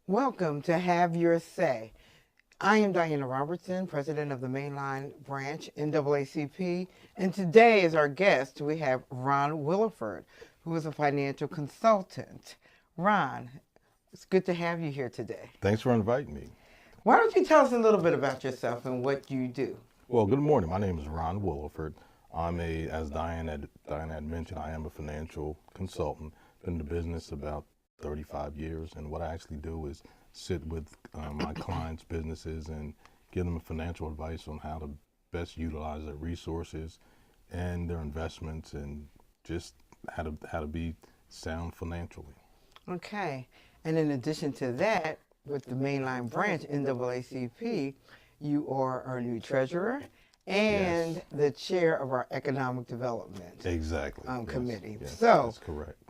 Welcome to Have Your Say. I am Diana Robertson, president of the Mainline branch, NAACP, and today as our guest we have Ron Williford, who is a financial consultant. Ron, it's good to have you here today. Thanks for inviting me. Why don't you tell us a little bit about yourself and what you do? Well, good morning. My name is Ron Williford. As Diane had mentioned, I am a financial consultant. Been in the business about 35 years, and what I actually do is sit with my clients' businesses and give them financial advice on how to best utilize their resources and their investments, and just how to be sound financially. Okay. And in addition to that, with the Mainline branch, NAACP, you are our new treasurer and Yes. the chair of our economic development Exactly. committee. Yes, So that's correct.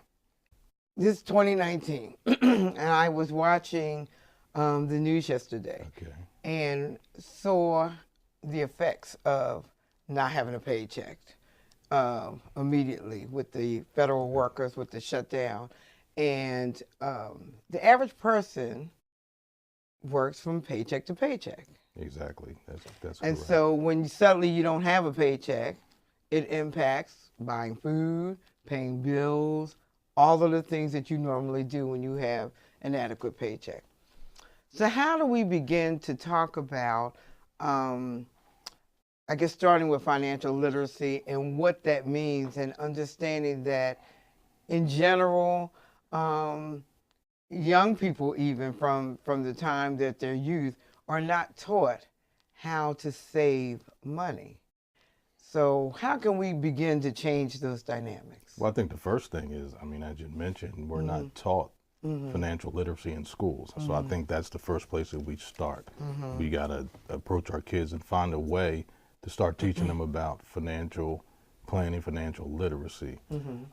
this is 2019, and I was watching the news yesterday Okay. and saw the effects of not having a paycheck immediately with the federal workers, with the shutdown. And the average person works from paycheck to paycheck. Exactly. That's And correct. so when suddenly you don't have a paycheck, it impacts buying food, paying bills, all of the things that you normally do when you have an adequate paycheck. So how do we begin to talk about, I guess, starting with financial literacy and what that means, and understanding that in general, young people, even from the time that they're youth, are not taught how to save money. So how can we begin to change those dynamics? Well, I think the first thing is, as you mentioned, we're not taught financial literacy in schools. So I think that's the first place that we start. We got to approach our kids and find a way to start teaching them about financial planning, financial literacy.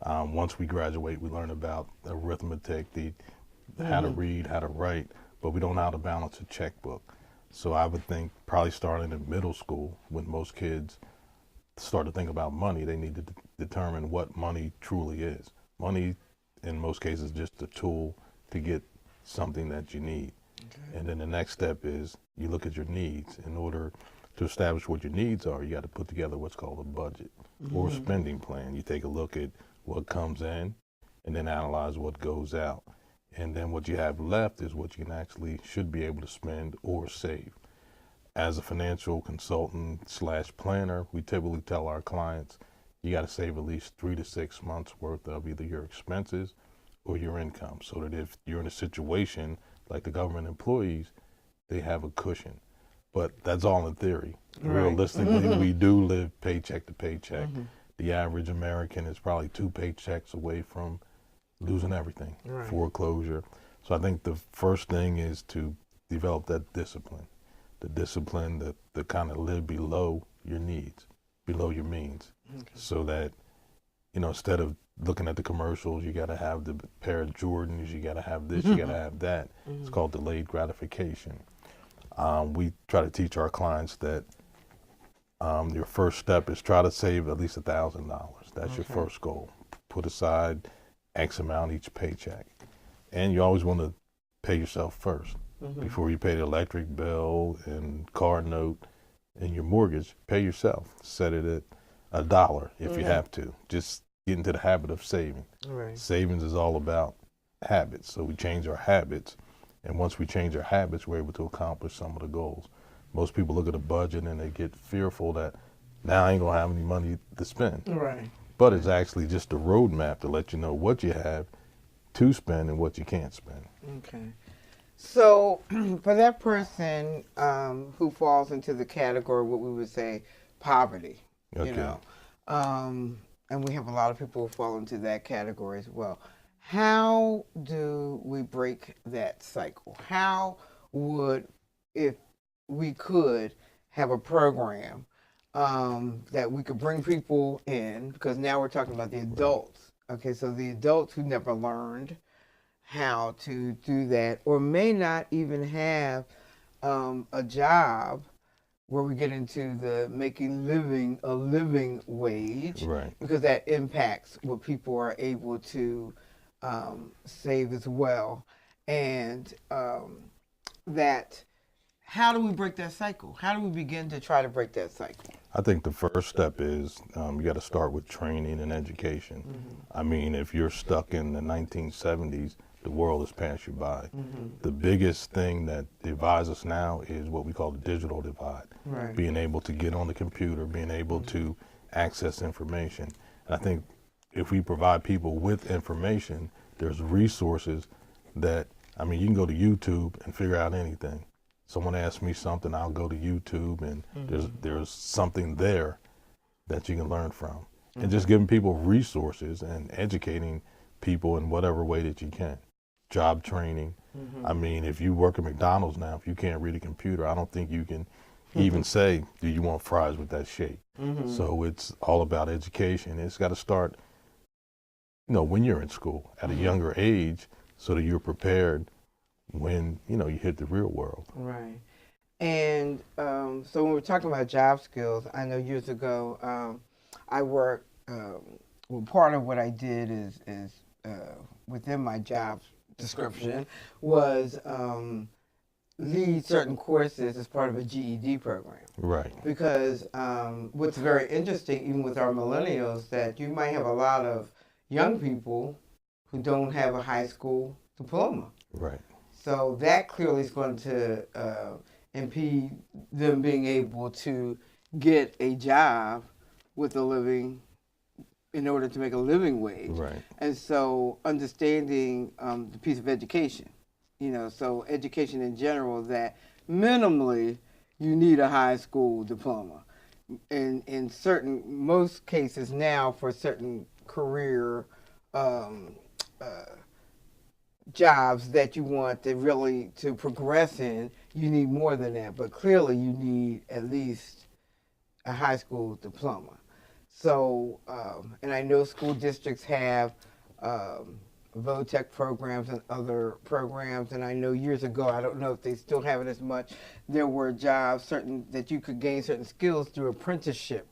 Once we graduate, we learn about arithmetic, how to read, how to write, but we don't know how to balance a checkbook. So I would think probably starting in middle school, when most kids start to think about money, they need to determine what money truly is. Money, in most cases, is just a tool to get something that you need. Okay. And then the next step is you look at your needs. In order to establish what your needs are, you got to put together what's called a budget or a spending plan. You take a look at what comes in and then analyze what goes out. And then what you have left is what you can actually should be able to spend or save. As a financial consultant / planner, we typically tell our clients, you got to save at least 3 to 6 months worth of either your expenses or your income, so that if you're in a situation like the government employees, they have a cushion. But that's all in theory. Right. Realistically, we do live paycheck to paycheck. The average American is probably 2 paychecks away from losing everything, Right. foreclosure. So I think the first thing is to develop that discipline. The discipline to kind of live below your needs, below your means, so that, instead of looking at the commercials, you got to have the pair of Jordans, you got to have this, you got to have that. It's called delayed gratification. We try to teach our clients that your first step is try to save at least $1,000. That's your first goal. Put aside X amount each paycheck. And you always want to pay yourself first. Before you pay the electric bill and car note and your mortgage, pay yourself. Set it at $1 if you have to. Just get into the habit of saving. Right. Savings is all about habits. So we change our habits. And once we change our habits, we're able to accomplish some of the goals. Most people look at a budget and they get fearful that now I ain't gonna have any money to spend. Right. But it's actually just a roadmap to let you know what you have to spend and what you can't spend. Okay. So for that person who falls into the category of what we would say poverty, Okay. And we have a lot of people who fall into that category as well. How do we break that cycle? How would, if we could, have a program that we could bring people in, because now we're talking about the adults. Okay, so the adults who never learned how to do that, or may not even have a job where we get into the making a living wage, Right. because that impacts what people are able to save as well. and that how do we break that cycle? How do we begin to try to break that cycle? I think the first step is you got to start with training and education. I mean, if you're stuck in the 1970s, the world has passed you by. The biggest thing that divides us now is what we call the digital divide. Right. Being able to get on the computer, being able to access information. And I think if we provide people with information, there's resources that, I mean, you can go to YouTube and figure out anything. Someone asks me something, I'll go to YouTube, and there's something there that you can learn from. And just giving people resources and educating people in whatever way that you can. Job training. I mean, if you work at McDonald's now, if you can't read a computer, I don't think you can even say, do you want fries with that shake? So it's all about education. It's got to start, when you're in school at a younger age, so that you're prepared when you hit the real world. Right. And so when we're talking about job skills, I know years ago I worked. Well, part of what I did is within my job description was lead certain courses as part of a GED program. Right. Because what's very interesting, even with our millennials, that you might have a lot of young people who don't have a high school diploma. Right. So that clearly is going to impede them being able to get a job with a living, in order to make a living wage. Right. And so understanding the piece of education, so education in general, that minimally you need a high school diploma. In most cases now, for certain career jobs that you want to progress in, you need more than that. But clearly you need at least a high school diploma. So, and I know school districts have VOTEC programs and other programs, and I know years ago, I don't know if they still have it as much, there were jobs that you could gain certain skills through apprenticeship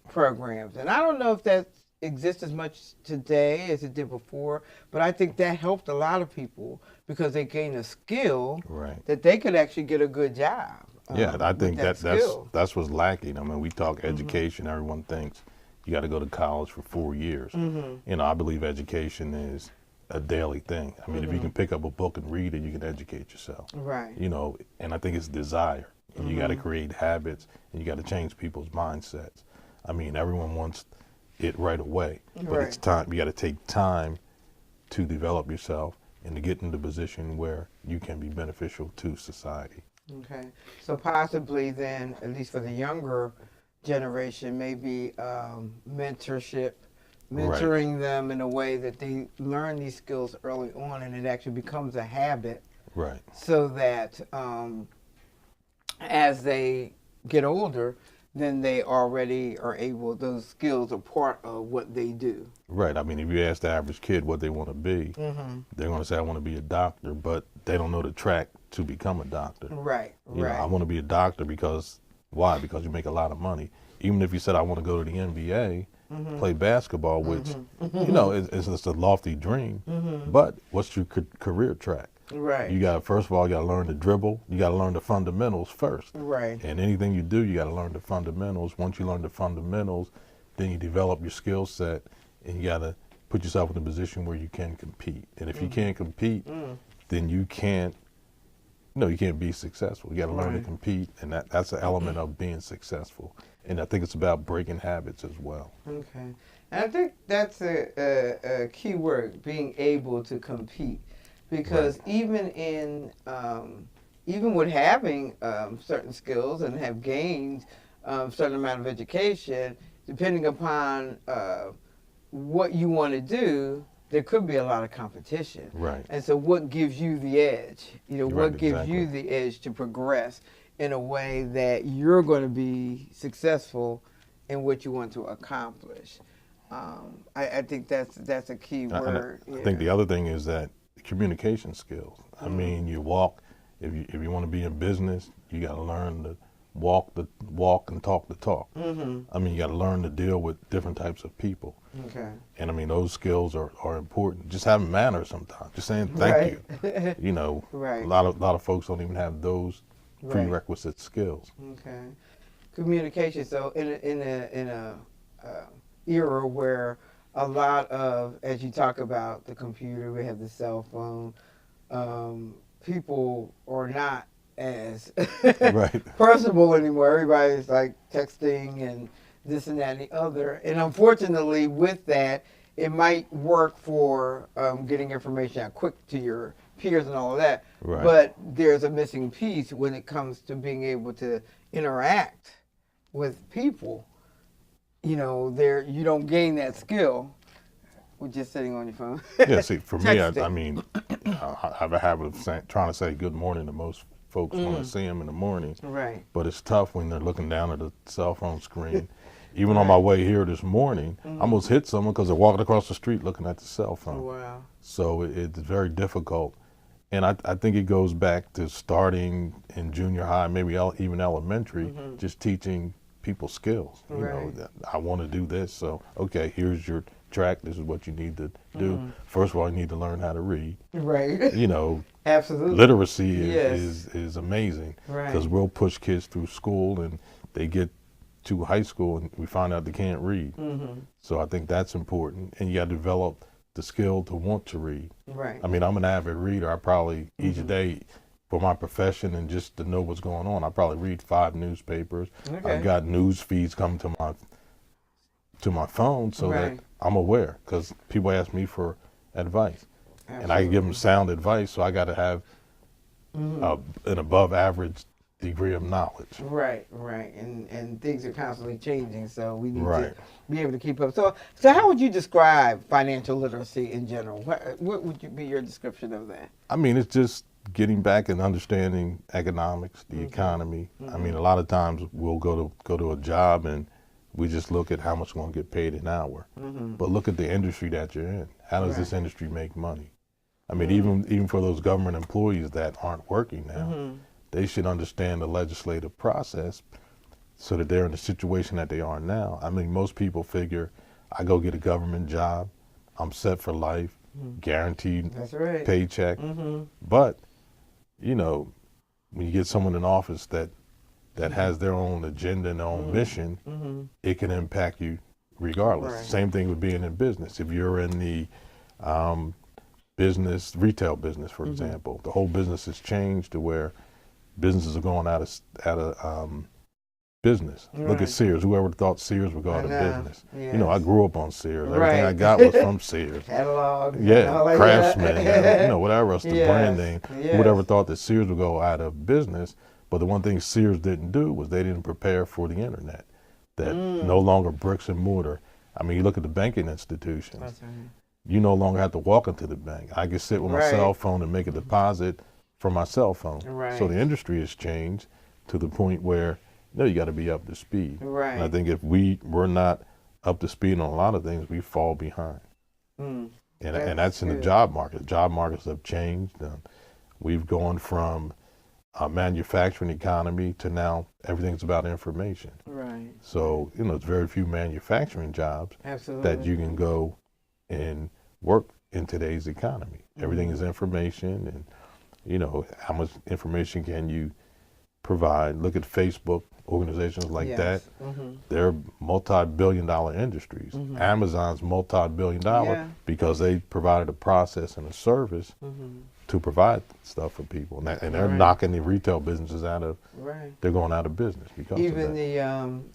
programs. And I don't know if that exists as much today as it did before, but I think that helped a lot of people because they gained a skill that they could actually get a good job. Yeah, I think that's what's lacking. I mean, we talk education, everyone thinks you got to go to college for 4 years. I believe education is a daily thing. I mean, if you can pick up a book and read it, you can educate yourself. Right. And I think it's desire. And you got to create habits, and you got to change people's mindsets. I mean, everyone wants it right away, but it's time. You got to take time to develop yourself and to get into the position where you can be beneficial to society. Okay. So possibly then, at least for the younger generation, maybe mentorship, mentoring them in a way that they learn these skills early on and it actually becomes a habit. Right. So that as they get older, then they already are able, those skills are part of what they do. Right. I mean, if you ask the average kid what they want to be, they're going to say, I want to be a doctor, but they don't know the track to become a doctor. Right. I want to be a doctor because, why? Because you make a lot of money. Even if you said, I want to go to the NBA, play basketball, which, it's a lofty dream, but what's your career track? Right. You got, first of all, you got to learn to dribble. You got to learn the fundamentals first. Right. And anything you do, you got to learn the fundamentals. Once you learn the fundamentals, then you develop your skill set, and you got to put yourself in a position where you can compete. And if you can't compete, then you can't be successful. You got to learn to compete, and that's an element of being successful. And I think it's about breaking habits as well. Okay. And I think that's a key word, being able to compete. Because even with having certain skills and have gained a certain amount of education, depending upon what you want to do, there could be a lot of competition. Right. And so what gives you the edge? What gives you the edge to progress in a way that you're going to be successful in what you want to accomplish? I think that's a key word. I think the other thing is that communication skills. I mean, if you want to be in business, you got to learn walk the walk and talk the talk. Mm-hmm. I mean, you got to learn to deal with different types of people. Okay. And I mean, those skills are important. Just having manners sometimes. Just saying thank you. You know, Right. a lot of folks don't even have those prerequisite skills. Okay. Communication. So in a era where a lot of, as you talk about the computer, we have the cell phone, people are not as Right. personable anymore. Everybody's like texting and this and that and the other. And unfortunately, with that, it might work for getting information out quick to your peers and all of that. Right. But there's a missing piece when it comes to being able to interact with people. You know, you don't gain that skill with just sitting on your phone. Yeah, see, for me, I Texting. mean, I have a habit of trying to say good morning to most folks when I see them in the morning. Right. But it's tough when they're looking down at the cell phone screen. Even on my way here this morning, I almost hit someone because they're walking across the street looking at the cell phone. Oh, wow. So it's very difficult. And I think it goes back to starting in junior high, maybe even elementary, just teaching people skills. You know, that I want to do this. So, okay, here's your track. This is what you need to do. First of all, you need to learn how to read. Right. You know, Absolutely. literacy Yes. is amazing. Right. Because we'll push kids through school and they get to high school and we find out they can't read. So I think that's important. And you got to develop the skill to want to read. Right. I mean, I'm an avid reader. I probably each day for my profession and just to know what's going on, I probably read 5 newspapers. Okay. I've got news feeds coming to my phone so that I'm aware because people ask me for advice. Absolutely. And I can give them sound advice, so I got to have an above average degree of knowledge. Right, right, and things are constantly changing, so we need Right. to be able to keep up. So how would you describe financial literacy in general? What would be your description of that? I mean, it's just getting back and understanding economics, the economy. I mean, a lot of times we'll go to a job and we just look at how much we're going to get paid an hour. But look at the industry that you're in. How does this industry make money? I mean, even for those government employees that aren't working now, they should understand the legislative process so that they're in the situation that they are now. I mean, most people figure, I go get a government job, I'm set for life, guaranteed That's right. paycheck. But, you know, when you get someone in office that has their own agenda and their own mission, it can impact you regardless. Right. Same thing with being in business. If you're in the retail business, for example, the whole business has changed to where businesses are going out of business. Look at Right. Sears. Whoever thought Sears would go out of business? You know, I Yes. grew up on Sears. Everything Right. I got was from Sears. Catalog. Yeah, like Craftsman, that. you know, whatever else, the Yes, brand name. yes. Whoever thought that Sears would go out of business, but the one thing Sears didn't do was they didn't prepare for the internet. That no longer bricks and mortar. I mean, you look at the banking institutions. That's right. You no longer have to walk into the bank. I can sit with my Right. cell phone and make a deposit from my cell phone. Right. So the industry has changed to the point where you got to be up to speed. Right. And I think if we're not up to speed on a lot of things, we fall behind. And that's in the good. job market. Job markets have changed. We've gone from a manufacturing economy to now everything's about information. Right. So, you know, it's very few manufacturing jobs Absolutely. that you can go and work in today's economy. Everything is information and, you know, how much information can you provide? Look at Facebook, organizations like that. They're multi-billion-dollar industries. Amazon's multi-billion-dollar Yeah. because they provided a process and a service to provide stuff for people. And they're knocking the retail businesses out of, they're going out of business because Even of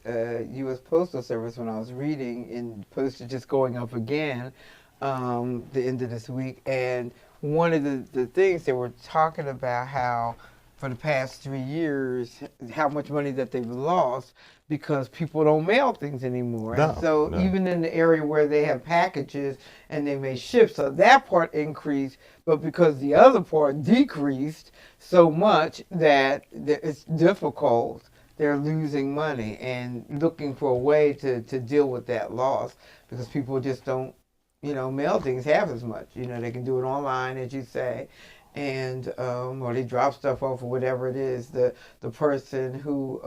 that. the U.S. Postal Service, when I was reading, and postage just going up again the end of this week. And one of the things they were talking about how for the past 3 years, how much money that they've lost because people don't mail things anymore. No, And so no. even in the area where they have packages and they may ship, so that part increased, but because the other part decreased so much that it's difficult, they're losing money and looking for a way to deal with that loss because people just don't, mail things half as much. They can do it online, as you say. and or they drop stuff off or whatever it is. The person who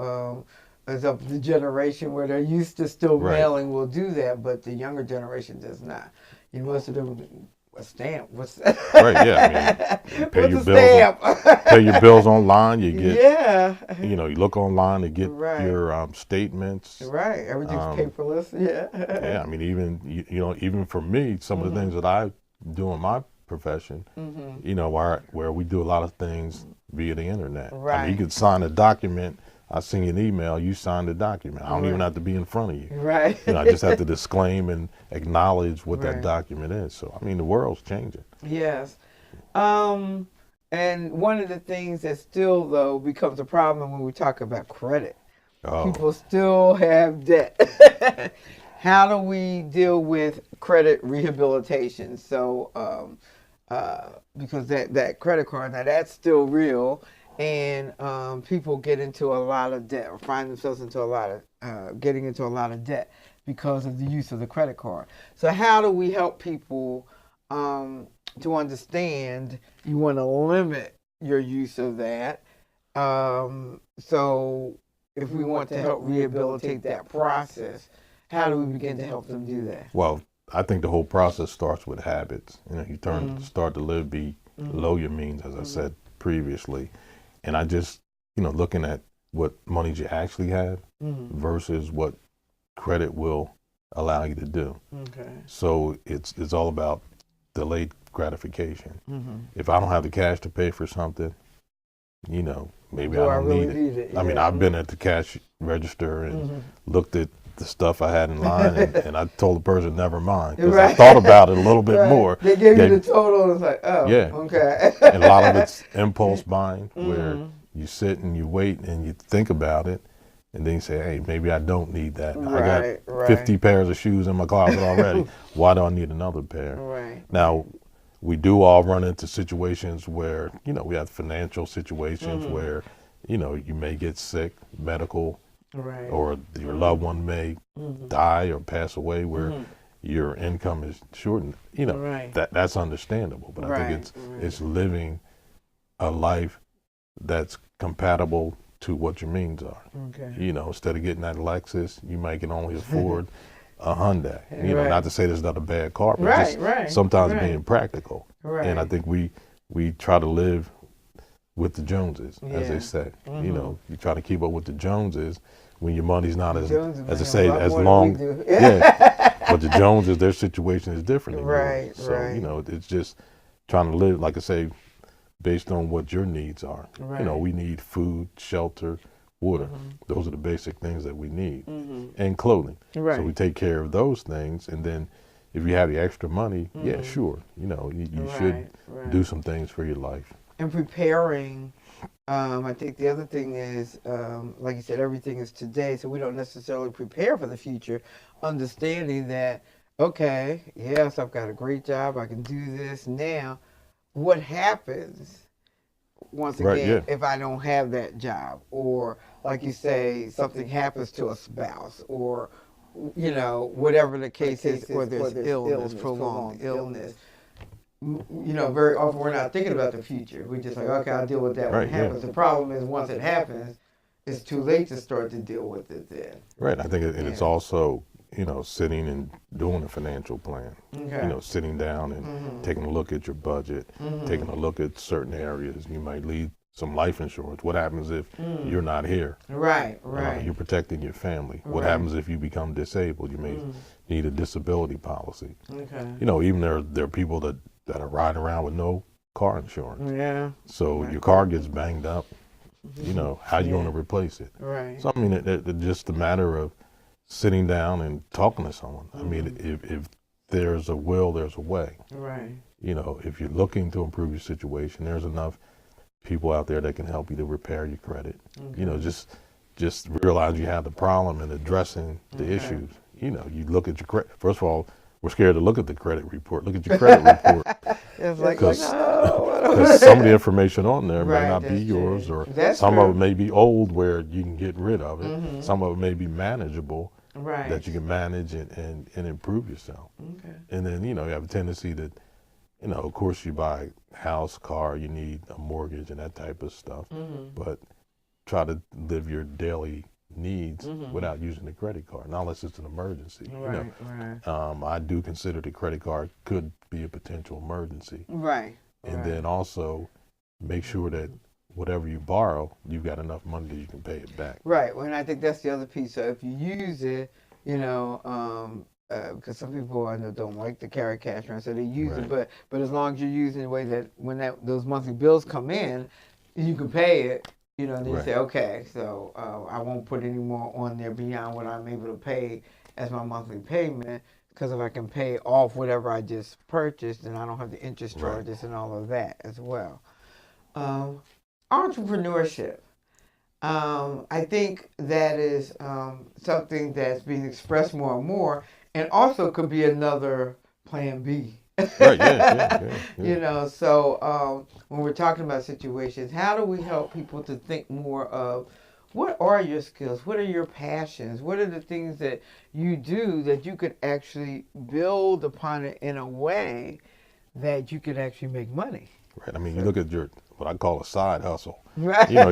is of the generation where they're used to still Right. mailing will do that, but the younger generation does not. You know, most of them a stamp. What's that? Right, yeah. I mean, you pay What's your a bills. stamp? Pay your bills online. You get, Yeah. you know, you look online to get Right. your statements. Right. Everything's paperless. Yeah. Yeah, I mean, even you know, even for me, some of the things that I do in my profession, you know, where we do a lot of things via the internet. I Right. mean, you could sign a document. I send you an email. You sign the document. I don't even have to be in front of you. Right. You know, I just have to disclaim and acknowledge what Right. that document is. So, I mean, the world's changing. Yes. And one of the things that still, though, becomes a problem when we talk about credit, Oh, people still have debt. How do we deal with credit rehabilitation? So, because that credit card, now that's still real, and people get into a lot of debt or find themselves into a lot of getting into a lot of debt because of the use of the credit card. So, how do we help people to understand you want to limit your use of that? So, if we want to help rehabilitate that process, how do we begin to help them do that? well, I think the whole process starts with habits. You know, you start to live below your means, as I said previously. And I just, you know, looking at what monies you actually have versus what credit will allow you to do. Okay. So it's all about delayed gratification. If I don't have the cash to pay for something, you know, maybe Do I I don't really need it. need it? I mean, Yeah. I've been at the cash register and looked at the stuff I had in line, and I told the person, never mind, because I Right. thought about it a little bit Right. more. They gave you the total, and it's like, oh, Yeah. okay. And a lot of it's impulse buying, where you sit and you wait and you think about it, and then you say, hey, maybe I don't need that. I got 50 pairs of shoes in my closet already. Why do I need another pair? Right. Now, we do all run into situations where, you know, we have financial situations where, you know, you may get sick, medical, Right. or your loved one may die or pass away where your income is shortened. You know, Right. that's understandable. But I think it's living a life that's compatible to what your means are. Okay. You know, instead of getting that Lexus, you might can only afford a Hyundai. You know, Right. not to say there's not a bad car, but Right, just right, sometimes right. being practical. Right. And I think we try to live with the Joneses, as Yeah. they say. You know, you try to keep up with the Joneses when your money's not as Joneses I make say, a lot as more than long. we do. Yeah. But the Joneses, their situation is different than Right, yours. So, right. you know, it's just trying to live, like I say, based on what your needs are. Right. You know, we need food, shelter, water. Those are the basic things that we need. And clothing. Right. So we take care of those things, and then if you have the extra money, yeah, sure. You know, you should Right. do some things for your life. And preparing, I think the other thing is, like you said, everything is today, so we don't necessarily prepare for the future, understanding that, okay, yes, I've got a great job, I can do this now. What happens, once Right, again, yeah. if I don't have that job? Or, like you say, something happens to a spouse, or, you know, whatever the case is, or there's illness, prolonged illness. You know, very often we're not thinking about the future. We're just like, okay, I'll deal with that when Right, it yeah. happens. The problem is once it happens, it's too late to start to deal with it then. Right. I think and it's also, you know, sitting and doing a financial plan. Okay. You know, sitting down and taking a look at your budget, taking a look at certain areas. You might leave some life insurance. What happens if you're not here? Right, right. You're protecting your family. What Right. happens if you become disabled? You may need a disability policy. Okay. You know, even there are people that are riding around with no car insurance. Yeah. So your car gets banged up. You know, how you going to replace it? Right. So I mean, it's just a matter of sitting down and talking to someone. I mean, if there's a will, there's a way. Right. You know, if you're looking to improve your situation, there's enough people out there that can help you to repair your credit. You know, just realize you have the problem and addressing the issues. You know, you look at your credit. First of all, we're scared to look at the credit report. Look at your credit report. It's like, Because no. some of the information on there Right, may not be that's yours, true. or That's some true. of it may be old where you can get rid of it. Some of it may be manageable, Right. that you can manage and improve yourself. Okay. And then, you know, you have a tendency to of course you buy house, car, you need a mortgage and that type of stuff, but try to live your daily needs without using the credit card, unless it's an emergency. Right. I do consider the credit card could be a potential emergency. Right. And then also make sure that whatever you borrow, you've got enough money that you can pay it back. Right. Well, and I think that's the other piece. So if you use it, because some people I know don't like to carry cash around, so they use it. But as long as you're using it in a way that when those monthly bills come in, you can pay it. And then you say, okay, so I won't put any more on there beyond what I'm able to pay as my monthly payment. Because if I can pay off whatever I just purchased, then I don't have the interest charges and all of that as well. Entrepreneurship. I think that is something that's being expressed more and more, and also could be another plan B. Right, yeah. So when we're talking about situations, how do we help people to think more of what are your skills? What are your passions? What are the things that you do that you could actually build upon it in a way that you could actually make money? Right. I mean, you look at what I call a side hustle. Right. You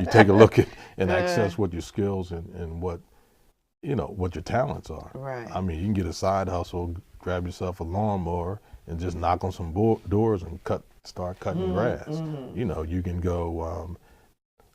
take a look at and access what your skills and what your talents are. Right. I mean, you can get a side hustle, grab yourself a lawnmower and just knock on some doors and start cutting grass. You can go,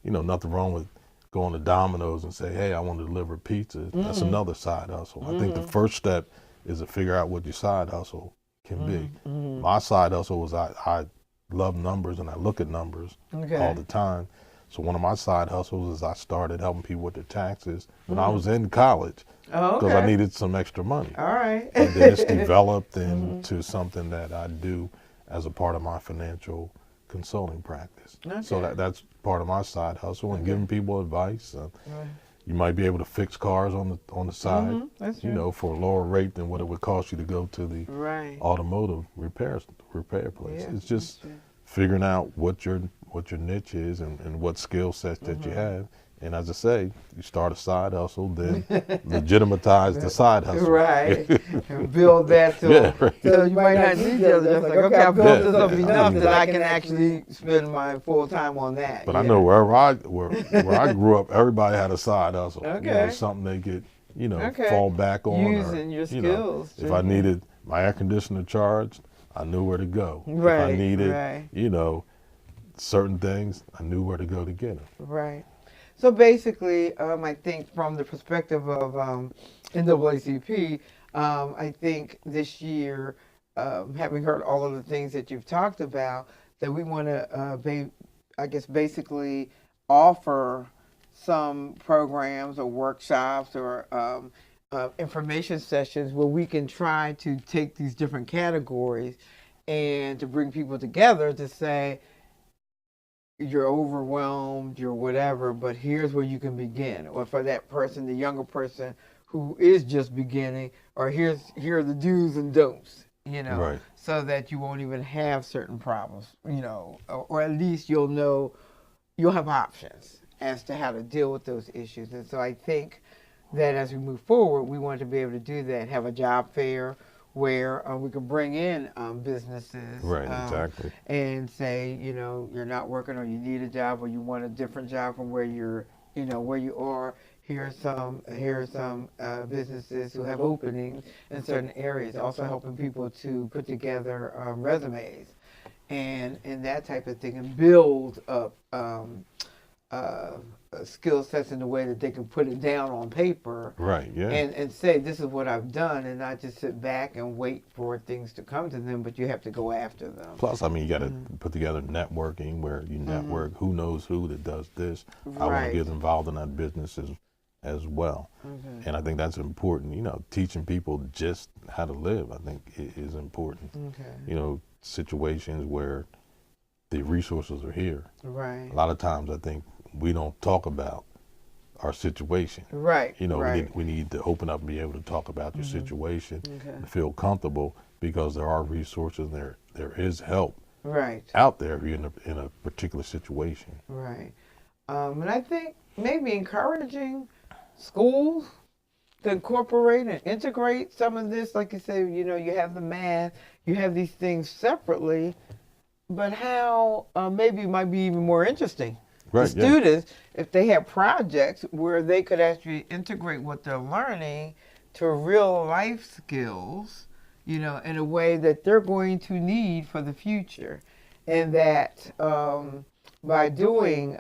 nothing wrong with going to Domino's and say, hey, I want to deliver pizza. That's another side hustle. I think the first step is to figure out what your side hustle can be. My side hustle was I love numbers and I look at numbers all the time. So one of my side hustles is I started helping people with their taxes when I was in college because I needed some extra money. All right. And then it's developed into something that I do as a part of my financial consulting practice. So that's part of my side hustle and giving people advice. You might be able to fix cars on the side, for a lower rate than what it would cost you to go to the automotive repair place. It's just figuring out what your niche is and what skill sets that you have. And as I say, you start a side hustle, then legitimatize the side hustle. Right. And build that so you might not need the other. Just like, okay, I built this up enough that I can actually spend my full time on that. But I know where I grew up, everybody had a side hustle. Something they could, fall back on. Using your skills. If I needed my air conditioner charged, I knew where to go. Right. If I needed, certain things, I knew where to go to get them. Right. So basically, I think from the perspective of NAACP, I think this year, having heard all of the things that you've talked about, that we want to, basically offer some programs or workshops or information sessions where we can try to take these different categories and to bring people together to say, you're overwhelmed, you're whatever, but here's where you can begin. Or for that person, the younger person who is just beginning, or here are the do's and don'ts, so that you won't even have certain problems, or at least you'll have options as to how to deal with those issues. And so I think that as we move forward, we want to be able to do that, have a job fair where we can bring in businesses, exactly, and say, you're not working or you need a job or you want a different job from where where you are. Here are some businesses who have openings in certain areas. Also helping people to put together resumes and that type of thing and build up skill sets in a way that they can put it down on paper, and say, this is what I've done, and not just sit back and wait for things to come to them, but you have to go after them. Plus, I mean, you got to put together networking where you network, who knows who that does this. I want to get involved in that business as well. And I think that's important, teaching people just how to live, I think is important. Situations where the resources are here. Right. A lot of times I think we don't talk about our situation. Right. We need to open up and be able to talk about your situation and feel comfortable because there are resources, there is help out there if you're in a particular situation. Right. And I think maybe encouraging schools to incorporate and integrate some of this? Like you say, you know, you have the math, you have these things separately, but how maybe it might be even more interesting to Right, yeah. students if they have projects where they could actually integrate what they're learning to real life skills, you know, in a way that they're going to need for the future, and that by doing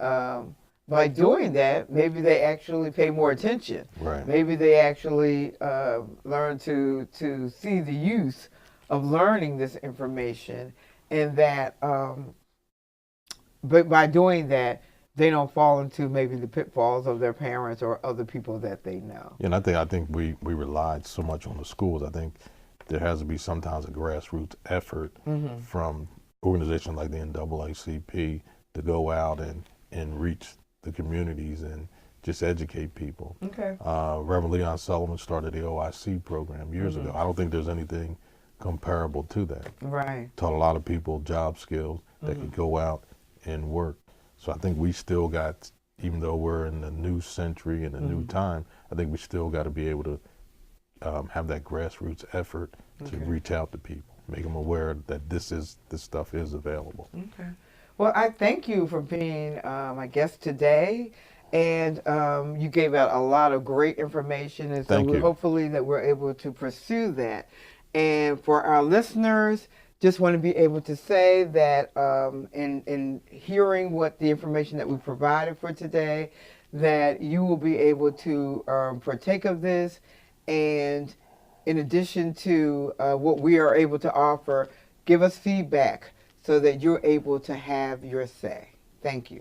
by doing that, maybe they actually pay more attention. Right. Maybe they actually learn to see the use of learning this information, and that but by doing that, they don't fall into maybe the pitfalls of their parents or other people that they know. Yeah, and I think we relied so much on the schools. I think there has to be sometimes a grassroots effort from organizations like the NAACP to go out and reach the communities and just educate people. Okay. Reverend Leon Sullivan started the OIC program years ago. I don't think there's anything comparable to that. Right. Taught a lot of people job skills that could go out and work. So I think we still got, even though we're in the new century and a new time, I think we still got to be able to have that grassroots effort to reach out to people, make them aware that this stuff is available. Okay. Well, I thank you for being my guest today, and you gave out a lot of great information, and so Thank you. hopefully that we're able to pursue that. And for our listeners, just want to be able to say that in hearing what the information that we provided for today, that you will be able to partake of this, and in addition to what we are able to offer, give us feedback so that you're able to have your say. Thank you.